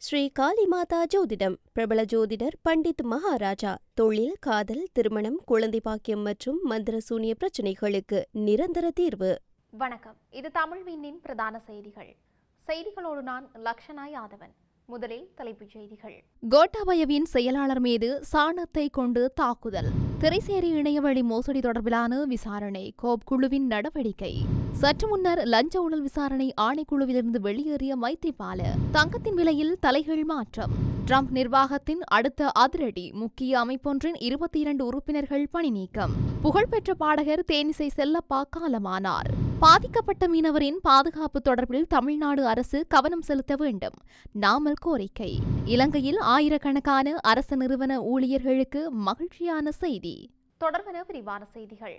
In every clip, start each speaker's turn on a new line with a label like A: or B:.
A: ஸ்ரீ காளிமாதா ஜோதிடம் பிரபல ஜோதிடர் பண்டித் மகாராஜா. தொழில், காதல், திருமணம், குழந்தை பாக்கியம் மற்றும் மந்திர சூனிய பிரச்சினைகளுக்கு நிரந்தர தீர்வு.
B: வணக்கம். இது தமிழ்வினின் பிரதான செய்திகள். செய்திகளோடு நான் லக்ஷனா யாதவன். முதலில் தலைப்புச் செய்திகள். கோட்டாபயவின் செயலாளர் மீது சாணத்தை கொண்டு தாக்குதல். திரைசேரி இணையவழி மோசடி தொடர்பிலான விசாரணை. கோப் குழுவின் நடவடிக்கை. சற்று முன்னர் லஞ்ச ஊழல் விசாரணை ஆணைக்குழுவிலிருந்து வெளியேறிய மைத்ரிபால. தங்கத்தின் விலையில் தலைகீழ் மாற்றம். ட்ரம்ப் நிர்வாகத்தின் அடுத்த அதிரடி. முக்கிய அமைப்பொன்றின் 22 உறுப்பினர்கள் பணி நீக்கம். புகழ்பெற்ற பாடகர் தேனிசை செல்லப்பா காலமானார். பாதிக்கப்பட்ட மீனவரின் பாதுகாப்பு தொடர்பில் தமிழ்நாடு அரசு கவனம் செலுத்த வேண்டும். நாமல் கோரிக்கை. இலங்கையில் ஆயிரக்கணக்கான அரசு நிறுவன ஊழியர்களுக்கு மகிழ்ச்சியான செய்தி. தொடர்பான விரிவான செய்திகள்.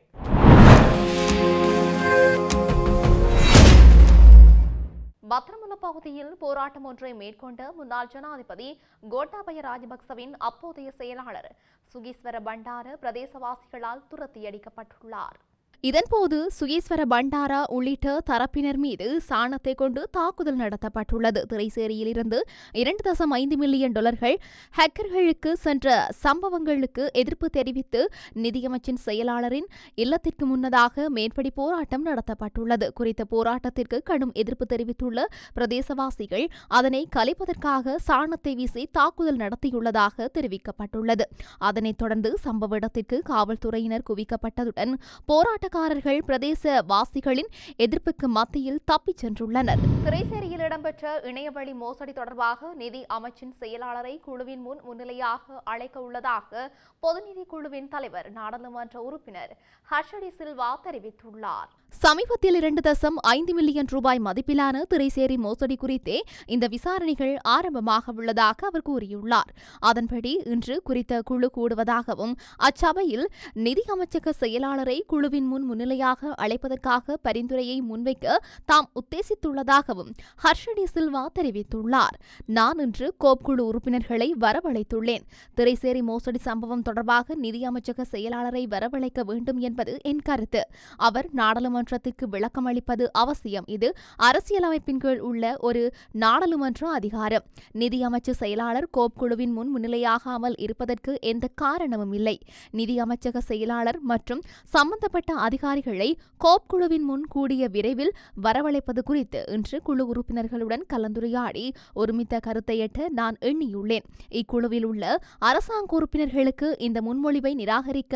B: பத்ரமுல்ல பகுதியில் போராட்டம் ஒன்றை மேற்கொண்ட முன்னாள் ஜனாதிபதி கோட்டாபய ராஜபக்சவின் அப்போதைய செயலாளர் சுகீஸ்வர பண்டார பிரதேசவாசிகளால் துரத்தியடிக்கப்பட்டுள்ளார். இதன்போது சுகீஸ்வர பண்டாரா உள்ளிட்ட தரப்பினர் மீது சாணத்தை கொண்டு தாக்குதல் நடத்தப்பட்டுள்ளது. திரைசேரியிலிருந்து 2.5 மில்லியன் டாலர்கள் ஹேக்கர்களுக்கு சென்ற சம்பவங்களுக்கு எதிர்ப்பு தெரிவித்து நிதியமைச்சின் செயலாளரின் இல்லத்திற்கு முன்னதாக மேற்படி போராட்டம் நடத்தப்பட்டுள்ளது. குறித்த போராட்டத்திற்கு கடும் எதிர்ப்பு தெரிவித்துள்ள பிரதேசவாசிகள் அதனை கலைப்பதற்காக சாணத்தை வீசி தாக்குதல் நடத்தியுள்ளதாக தெரிவிக்கப்பட்டுள்ளது. அதனைத் தொடர்ந்து சம்பவ இடத்திற்கு காவல்துறையினர் குவிக்கப்பட்டதுடன் போராட்ட பிரதேச வாசிகளின் எதிர்ப்புக்கு மத்தியில் தப்பிச் சென்றுள்ளனர். திரைசேரியில் இடம்பெற்ற இணையவழி மோசடி தொடர்பாக நிதி அமைச்சின் செயலாளரை குழுவின் முன் முன்னிலையாக அழைக்க உள்ளதாக பொதுநிதி குழுவின் தலைவர் நாடாளுமன்ற உறுப்பினர் ஹர்ஷடி சில்வா தெரிவித்துள்ளார். சமீபத்தில் 2.5 மில்லியன் ரூபாய் மதிப்பிலான திரைசேரி மோசடி குறித்தே இந்த விசாரணைகள் ஆரம்பமாக உள்ளதாக அவர் கூறியுள்ளார். அதன்படி இன்று குறித்த குழு கூடுவதாகவும் அச்சபையில் நிதி அமைச்சக செயலாளரை குழுவின் முன் முன்னிலையாக அழைப்பதற்காக பரிந்துரையை முன்வைக்க தாம் உத்தேசித்துள்ளதாகவும் ஹர்ஷடி சில்வா தெரிவித்துள்ளார். நான் இன்று கோப் குழு உறுப்பினர்களை வரவழைத்துள்ளேன். திரைசேரி மோசடி சம்பவம் தொடர்பாக நிதி அமைச்சக செயலாளரை வரவழைக்க வேண்டும் என்பது என் கருத்து. அவர் நாடாளுமன்றத்திற்கு விளக்கம் அளிப்பது அவசியம். இது அரசியலமைப்பின் கீழ் உள்ள ஒரு நாடாளுமன்ற அதிகாரம். நிதி அமைச்சு செயலாளர் கோப் குழுவின் முன் முன்னிலையாகாமல் இருப்பதற்கு எந்த காரணமும் இல்லை. நிதி அமைச்சக செயலாளர் மற்றும் சம்பந்தப்பட்ட அதிகாரிகளை கோப் குழுவின் முன் கூடிய விரைவில் வரவழைப்பது குறித்து இன்று குழு உறுப்பினர்களுடன் கலந்துரையாடி ஒருமித்த கருத்தை எட்ட நான் எண்ணியுள்ளேன். இக்குழுவில் உள்ள அரசாங்க உறுப்பினர்களுக்கு இந்த முன்மொழிவை நிராகரிக்க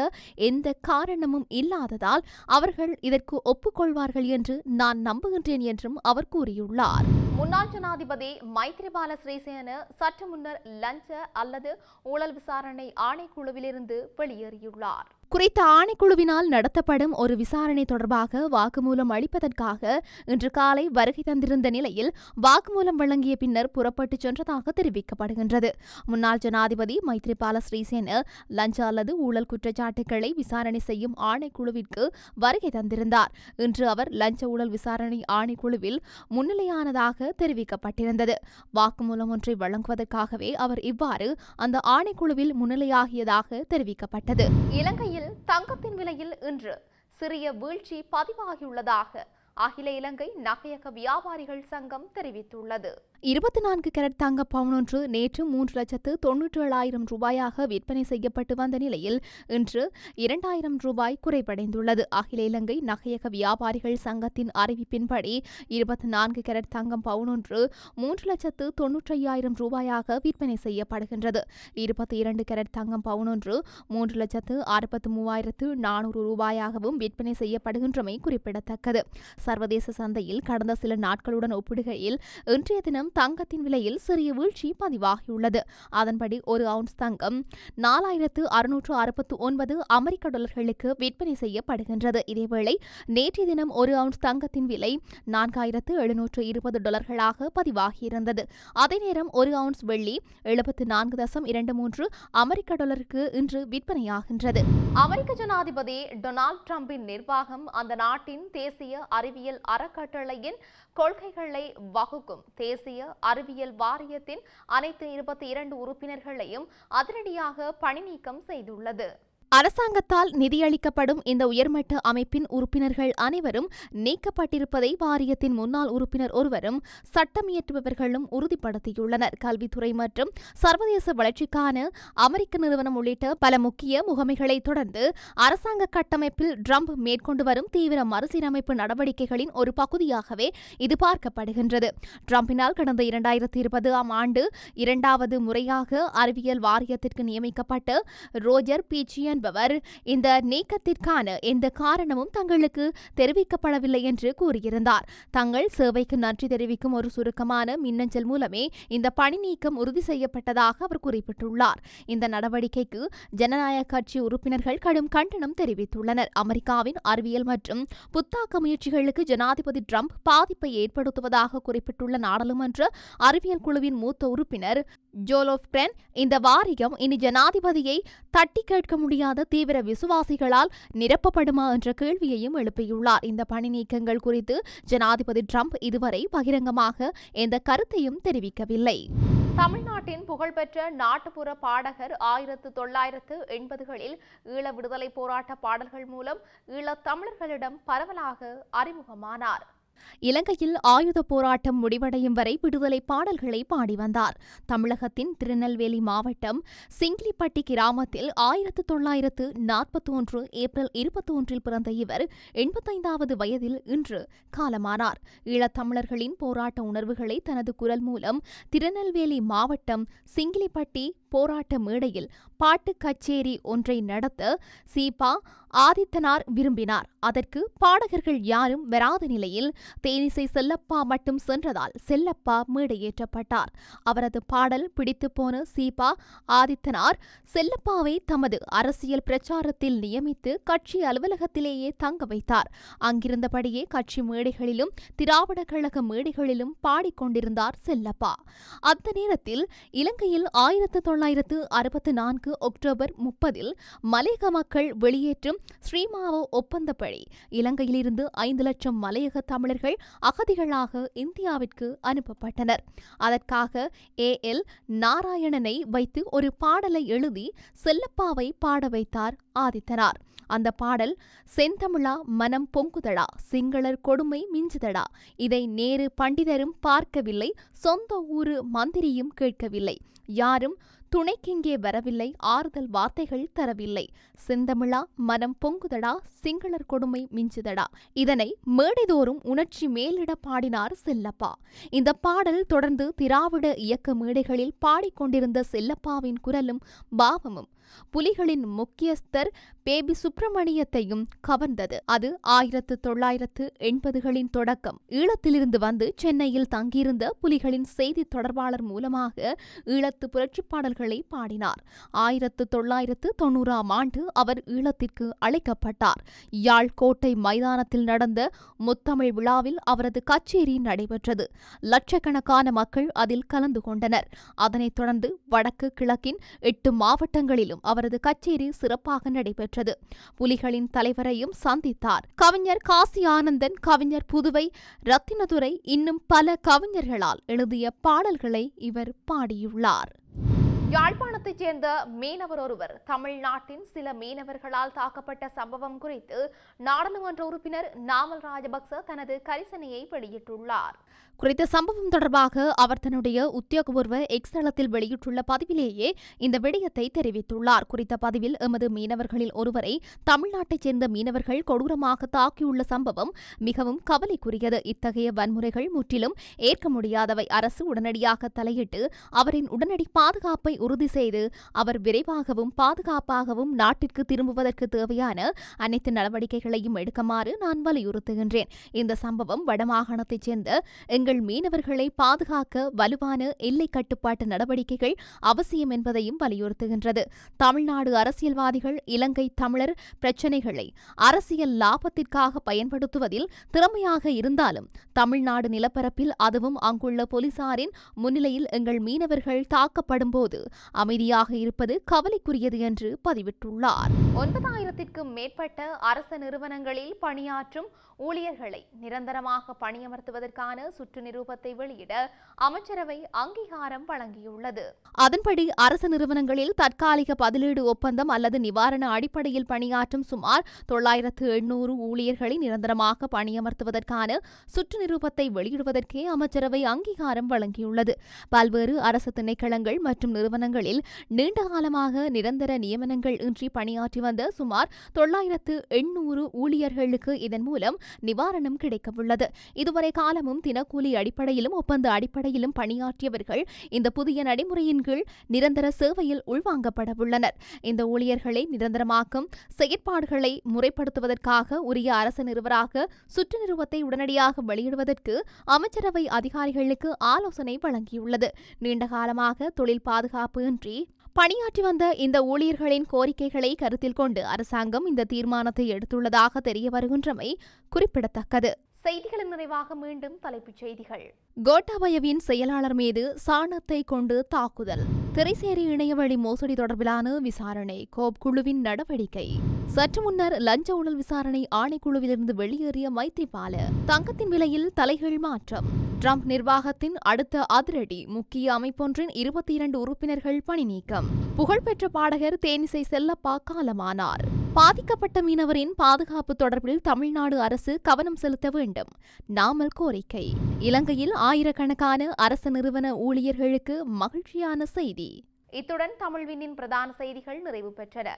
B: எந்த காரணமும் இல்லாததால் அவர்கள் இதற்கு ஒப்புக்கொள்வார்கள் என்று நான் நம்புகின்றேன் என்றும் அவர் கூறியுள்ளார். முன்னாள் ஜனாதிபதி மைத்ரிபால சிறிசேன சற்று முன்னர் லஞ்ச அல்லது ஊழல் விசாரணை ஆணைக்குழுவிலிருந்து வெளியேறியுள்ளார். குறித்த ஆணைக்குழுவினால் நடத்தப்படும் ஒரு விசாரணை தொடர்பாக வாக்குமூலம் அளிப்பதற்காக இன்று காலை வருகை தந்திருந்த நிலையில் வாக்குமூலம் வழங்கிய பின்னர் புறப்பட்டுச் சென்றதாக தெரிவிக்கப்படுகின்றது. முன்னாள் ஜனாதிபதி மைத்ரிபால சிறிசேன லஞ்ச அல்லது ஊழல் குற்றச்சாட்டுகளை விசாரணை செய்யும் ஆணைக்குழுவிற்கு வருகை தந்திருந்தார். இன்று அவர் லஞ்ச ஊழல் விசாரணை ஆணைக்குழுவில் முன்னிலையானதாக தெரிவிக்கப்பட்டிருந்தது. வாக்குமூலம் ஒன்றை வழங்குவதற்காகவே அவர் இவ்வாறு அந்த ஆணைக்குழுவில் முன்னிலையாகியதாக தெரிவிக்கப்பட்டது. இலங்கையில் தங்கத்தின் விலையில் இன்று சிறிய வீழ்ச்சி பதிவாகியுள்ளதாக அகில இலங்கை நகையக வியாபாரிகள் சங்கம் தெரிவித்துள்ளது. 24 கேரட் தங்க பவுன் ஒன்று நேற்று 3,97,000 ரூபாயாக விற்பனை செய்யப்பட்டு வந்த நிலையில் இன்று 2,000 ரூபாய் குறைவடைந்துள்ளது. அகில இலங்கை நகையக வியாபாரிகள் சங்கத்தின் அறிவிப்பின்படி 24 கேரட் தங்கம் பவுன் ஒன்று 3,95,000 ரூபாயாக விற்பனை செய்யப்படுகின்றது. 22 கேரட் தங்கம் பவுன் ஒன்று 3,63,400 ரூபாயாகவும் விற்பனை செய்யப்படுகின்றமை குறிப்பிடத்தக்கது. சர்வதேச சந்தையில் கடந்த சில நாட்களுடன் ஒப்பிடுகையில் இன்றைய தினம் தங்கத்தின் விலையில் சிறிய வீழ்ச்சி பதிவாகியுள்ளது. அதன்படி ஒரு அவுன்ஸ் தங்கம் 4,669 அமெரிக்க டாலர்களுக்கு விற்பனை செய்யப்படுகின்றது. இதேவேளை நேற்றைய தினம் ஒரு அவுன்ஸ் தங்கத்தின் விலை 4,720 டாலர்களாக பதிவாகியிருந்தது. அதே நேரம் ஒரு அவுன்ஸ் வெள்ளி 74.23 அமெரிக்க டாலருக்கு இன்று விற்பனையாகின்றது. அமெரிக்க ஜனாதிபதி டொனால்ட் ட்ரம்பின் நிர்வாகம் அந்த நாட்டின் தேசிய அறிவியல் அறக்கட்டளையின் கொள்கைகளை வகுக்கும் தேசிய அறிவியல் வாரியத்தின் அனைத்து 22 உறுப்பினர்களையும் அதிரடியாக பணி நீக்கம் செய்துள்ளது. அரசாங்கத்தால் நிதியளிக்கப்படும் இந்த உயர்மட்ட அமைப்பின் உறுப்பினர்கள் அனைவரும் நீக்கப்பட்டிருப்பதை வாரியத்தின் முன்னாள் உறுப்பினர் ஒருவரும் சட்டமியற்றுபவர்களும் உறுதிப்படுத்தியுள்ளனர். கல்வித்துறை மற்றும் சர்வதேச வளர்ச்சிக்கான அமெரிக்க நிறுவனம் உள்ளிட்ட பல முக்கிய முகமைகளை தொடர்ந்து அரசாங்க கட்டமைப்பில் ட்ரம்ப் மேற்கொண்டு வரும் தீவிர மறுசீரமைப்பு நடவடிக்கைகளின் ஒரு பகுதியாகவே இது பார்க்கப்படுகின்றது. ட்ரம்பினால் கடந்த 2020 ஆண்டு இரண்டாவது முறையாக அறிவியல் வாரியத்திற்கு நியமிக்கப்பட்ட ரோஜர் பீச்சி என்பவர் இந்த நீக்கத்திற்கான எந்த காரணமும் தங்களுக்கு தெரிவிக்கப்படவில்லை என்று கூறியிருந்தார். தங்கள் சேவைக்கு நன்றி தெரிவிக்கும் ஒரு சுருக்கமான மின்னஞ்சல் மூலமே இந்த பணி நீக்கம் உறுதி செய்யப்பட்டதாக அவர் குறிப்பிட்டுள்ளார். இந்த நடவடிக்கைக்கு ஜனநாயக கட்சி உறுப்பினர்கள் கடும் கண்டனம் தெரிவித்துள்ளனர். அமெரிக்காவின் அறிவியல் மற்றும் புத்தாக்க முயற்சிகளுக்கு ஜனாதிபதி ட்ரம்ப் பாதிப்பை ஏற்படுத்துவதாக குறிப்பிட்டுள்ள நாடாளுமன்ற அறிவியல் குழுவின் மூத்த உறுப்பினர் ஜோலோஃப் பிரென் இந்த வாரியம் இனி ஜனாதிபதியை தட்டி கேட்க முடியாத தீவிர விசுவாசிகளால் நிரப்பப்படுமா என்ற கேள்வியையும் எழுப்பியுள்ளார். இந்த பணி நீக்கங்கள் குறித்து ஜனாதிபதி ட்ரம்ப் இதுவரை பகிரங்கமாக எந்த கருத்தையும் தெரிவிக்கவில்லை. தமிழ்நாட்டின் புகழ்பெற்ற நாட்டுப்புற பாடகர் 1980களில் ஈழ விடுதலை போராட்ட பாடல்கள் மூலம் ஈழத் தமிழர்களிடம் பரவலாக அறிமுகமானார். இலங்கையில் ஆயுத போராட்டம் முடிவடையும் வரை விடுதலை பாடல்களை பாடி வந்தார். தமிழகத்தின் திருநெல்வேலி மாவட்டம் சிங்கிலிப்பட்டி கிராமத்தில் 1941 ஏப்ரல் 21 பிறந்த இவர் 85வது வயதில் இன்று காலமானார். ஈழத்தமிழர்களின் போராட்ட உணர்வுகளை தனது குரல் மூலம் திருநெல்வேலி மாவட்டம் சிங்கிலிப்பட்டி போராட்ட மேடையில் பாட்டு கச்சேரி ஒன்றை நடத்த சீபா ஆதித்தனார் விரும்பினார். அதற்கு பாடகர்கள் யாரும் வராத நிலையில் தேனிசை செல்லப்பா மட்டும் சென்றதால் செல்லப்பா மேடையேற்றப்பட்டார். அவரது பாடல் பிடித்து போன சீபா ஆதித்தனார் செல்லப்பாவை தமது அரசியல் பிரச்சாரத்தில் நியமித்து கட்சி அலுவலகத்திலேயே தங்க வைத்தார். அங்கிருந்தபடியே கட்சி மேடைகளிலும் திராவிட கழக மேடைகளிலும் பாடிக்கொண்டிருந்தார் செல்லப்பா. அந்த நேரத்தில் இலங்கையில் 1964 அக்டோபர் 30 மலையக மக்கள் வெளியேற்றும் ஸ்ரீமாவோ ஒப்பந்தப்படி இலங்கையிலிருந்து 5 லட்சம் மலையக தமிழர்கள் அகதிகளாக இந்தியாவிற்கு அனுப்பப்பட்டனர். அதற்காக AL நாராயணனை வைத்து ஒரு பாடலை எழுதி செல்லப்பாவை பாட வைத்தார் ஆதித்தனார். அந்த பாடல் செந்தமிழா மனம் பொங்குதடா, சிங்களர் கொடுமை மிஞ்சுதடா, இதை நேரு பண்டிதரும் பார்க்கவில்லை, சொந்த ஊரு மந்திரியும் கேட்கவில்லை, யாரும் துணைக்கிங்கே வரவில்லை, ஆறுதல் வார்த்தைகள் தரவில்லை, செந்தமிழா மனம் பொங்குதடா, சிங்களர் கொடுமை மிஞ்சுதடா. இதனை மேடைதோறும் உணர்ச்சி மேலிட பாடினார் செல்லப்பா. இந்த பாடல் தொடர்ந்து திராவிட இயக்க மேடைகளில் பாடிக்கொண்டிருந்த செல்லப்பாவின் குரலும் பாவமும் புலிகளின் முக்கியஸ்தர் பேபி சுப்பிரமணியத்தையும் கவர்ந்தது. அது 1980களின் தொடக்கம். ஈழத்திலிருந்து வந்து சென்னையில் தங்கியிருந்த புலிகளின் செய்தி தொடர்பாளர் மூலமாக ஈழத்து புரட்சி பாடல்களை பாடினார். 1990 ஆண்டு அவர் ஈழத்திற்கு அழைக்கப்பட்டார். யாழ் கோட்டை மைதானத்தில் நடந்த முத்தமிழ் விழாவில் அவரது கச்சேரி நடைபெற்றது. லட்சக்கணக்கான மக்கள் அதில் கலந்து கொண்டனர். அதனைத் தொடர்ந்து வடக்கு கிழக்கின் 8 மாவட்டங்களிலும் அவரது கச்சேரி சிறப்பாக நடைபெற்றது. புலிகளின் தலைவரையும் சந்தித்தார். கவிஞர் காசி ஆனந்தன், கவிஞர் புதுவை ரத்தினதுரை, இன்னும் பல கவிஞர்களால் எழுதிய பாடல்களை இவர் பாடியுள்ளார். யாழ்ப்பாணத்தைச் சேர்ந்த மீனவர் ஒருவர் தமிழ்நாட்டின் சில மீனவர்களால் தாக்கப்பட்ட சம்பவம் குறித்து நாடாளுமன்ற உறுப்பினர் நாமல் ராஜபக்ச தனது கரிசனையை வெளியிட்டுள்ளார். குறித்த சம்பவம் தொடர்பாக அவர் தன்னுடைய உத்தியோகபூர்வ எக்ஸ் தளத்தில் வெளியிட்டுள்ள பதிவிலேயே இந்த விடயத்தை தெரிவித்துள்ளார். குறித்த பதிவில் எமது மீனவர்களில் ஒருவரை தமிழ்நாட்டைச் சேர்ந்த மீனவர்கள் கொடூரமாக தாக்கியுள்ள சம்பவம் மிகவும் கவலைக்குரியது. இத்தகைய வன்முறைகள் முற்றிலும் ஏற்க முடியாதவை. அரசு உடனடியாக தலையிட்டு அவரின் உடனடி பாதுகாப்பை உறுதி செய்து அவர் விரைவாகவும் பாதுகாப்பாகவும் நாட்டிற்கு திரும்புவதற்கு தேவையான அனைத்து நடவடிக்கைகளையும் எடுக்குமாறு நான் வலியுறுத்துகின்றேன். இந்த சம்பவம் வடமாகாணத்தைச் சேர்ந்த எங்கள் மீனவர்களை பாதுகாக்க வலுவான எல்லை கட்டுப்பாட்டு நடவடிக்கைகள் அவசியம் என்பதையும் வலியுறுத்துகின்றது. தமிழ்நாடு அரசியல்வாதிகள் இலங்கை தமிழர் பிரச்சினைகளை அரசியல் லாபத்திற்காக பயன்படுத்துவதில் திறமையாக இருந்தாலும் தமிழ்நாடு நிலப்பரப்பில் அதுவும் அங்குள்ள போலீசாரின் முன்னிலையில் எங்கள் மீனவர்கள் தாக்கப்படும் போது அமைதியாக இருப்பது கவலைக்குரியது என்று பதிவிட்டுள்ளார். 9,000க்கும் மேற்பட்ட அரச நிறுவனங்களில் பணியாற்றும் ஊழியர்களை நிரந்தரமாக பணியமர்த்துவதற்கான சுற்று நிரூபத்தை வெளியிட அமைச்சரவை அங்கீகாரம் வழங்கியுள்ளது. அதன்படி அரசு நிறுவனங்களில் தற்காலிக பதிலீடு ஒப்பந்தம் அல்லது நிவாரண அடிப்படையில் பணியாற்றும் சுமார் 9,800 ஊழியர்களை நிரந்தரமாக பணியமர்த்துவதற்கான சுற்று நிரூபத்தை வெளியிடுவதற்கே அமைச்சரவை அங்கீகாரம் வழங்கியுள்ளது. பல்வேறு அரசு திணைக்களங்கள் மற்றும் நிறுவனங்களில் நீண்டகாலமாக நிரந்தர நியமனங்கள் இன்றி பணியாற்றி வந்த சுமார் 9,800 ஊழியர்களுக்கு இதன் மூலம் நிவாரணம் கிடைக்கவுள்ளது. இதுவரை காலமும் தினக்கூலி அடிப்படையிலும் ஒப்பந்த அடிப்படையிலும் பணியாற்றியவர்கள் இந்த புதிய நடைமுறையின் கீழ் நிரந்தர சேவையில் உள்வாங்கப்படவுள்ளனர். இந்த ஊழியர்களை நிரந்தரமாக்கும் செயற்பாடுகளை முறைப்படுத்துவதற்காக உரிய அரசு நிறுவராக சுற்று நிறுவத்தை உடனடியாக வெளியிடுவதற்கு அமைச்சரவை அதிகாரிகளுக்கு ஆலோசனை வழங்கியுள்ளது. நீண்டகாலமாக தொழில் பாதுகாப்பு இன்றி பணியாற்றி வந்த இந்த ஊழியர்களின் கோரிக்கைகளை கருத்தில் கொண்டு அரசாங்கம் இந்த தீர்மானத்தை எடுத்துள்ளதாக தெரிய வருகின்றமை குறிப்பிடத்தக்கது. செய்திகளின் நிறைவாக மீண்டும் தலைப்புச் செய்திகள். கோட்டாபயவின் செயலாளர் மீது சாணத்தை கொண்டு தாக்குதல். திரைசேரி இணையவழி மோசடி தொடர்பிலான விசாரணை. கோப் குழுவின் நடவடிக்கை. சற்று முன்னர் லஞ்ச ஊழல் விசாரணை ஆணைக்குழுவிலிருந்து வெளியேறிய மைத்ரிபால. தங்கத்தின் விலையில் தலைகீழ் மாற்றம். ட்ரம்ப் நிர்வாகத்தின் அடுத்த அதிரடி. முக்கிய அமைப்பொன்றின் 22 உறுப்பினர்கள் பணி நீக்கம். புகழ்பெற்ற பாடகர் தேனிசை செல்லப்பா காலமானார். பாதிக்கப்பட்ட மீனவரின் பாதுகாப்பு தொடர்பில் தமிழ்நாடு அரசு கவனம் செலுத்த வேண்டும். நாமல் கோரிக்கை. இலங்கையில் ஆயிரக்கணக்கான அரசு நிறுவன ஊழியர்களுக்கு மகிழ்ச்சியான செய்தி. இத்துடன் தமிழ்விண்ணின் பிரதான செய்திகள் நிறைவு பெற்றன.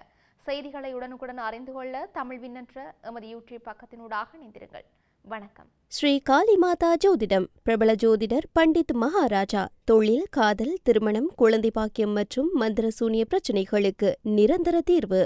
B: செய்திகளை உடனுக்குடன் அறிந்து கொள்ள தமிழ்வின் என்ற எமது யூடியூப் பக்கத்தினூடாக இணைந்திருங்கள். வணக்கம்.
A: ஸ்ரீ காளிமாதா ஜோதிடம். பிரபல ஜோதிடர் பண்டித் மகாராஜா. தொழில், காதல், திருமணம், குழந்தை பாக்கியம் மற்றும் மந்திர சூனிய பிரச்சினைகளுக்கு நிரந்தர தீர்வு.